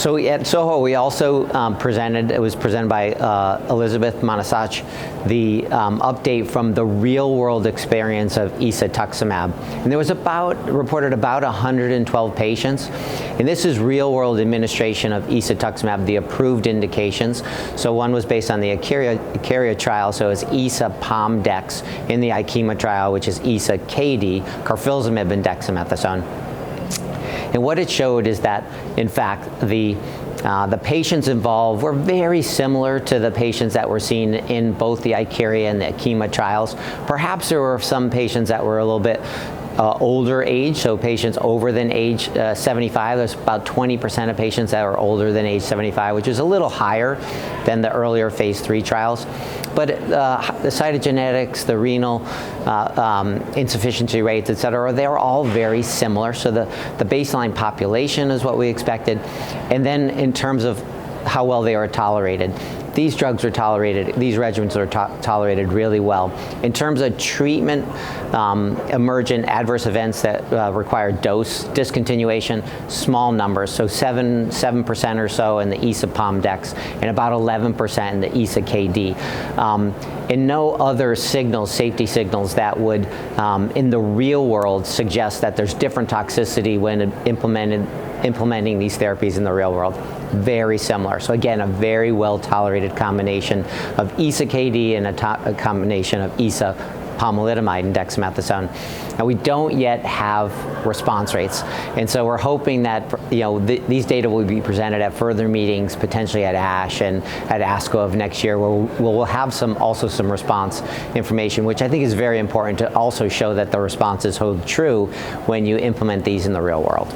So at SOHO, we also presented, it was presented by Elizabeth Manasach, the update from the real-world experience of Isatuximab. And there was reported about 112 patients. And this is real-world administration of Isatuximab, the approved indications. So one was based on the ICARIA trial, so it's Isa-Pom-Dex, in the ICARIA trial, which is Isa-KD, Carfilzomib, and Dexamethasone. And what it showed is that, in fact, the patients involved were very similar to the patients that were seen in both the ICARIA and the ICARIA trials. Perhaps there were some patients that were a little bit older age, so patients over than age 75. There's about 20% of patients that were older than age 75, which is a little higher than the earlier phase 3 trials. But the cytogenetics, the renal insufficiency rates, et cetera, they're all very similar. So the baseline population is what we expected. And then in terms of how well they are tolerated, these drugs are tolerated, these regimens are tolerated really well. In terms of treatment emergent adverse events that require dose discontinuation, small numbers, so 7% or so in the Isa-Pom-Dex and about 11% in the Isa-KD. And no other signals, safety signals that would, in the real world, suggest that there's different toxicity when implementing these therapies in the real world. Very similar. So again, a very well-tolerated combination of Isa-KD and a combination of Pomalidomide and Dexamethasone. Now, we don't yet have response rates, and so we're hoping that these data will be presented at further meetings, potentially at ASH and at ASCO of next year, where we'll have also some response information, which I think is very important to also show that the responses hold true when you implement these in the real world.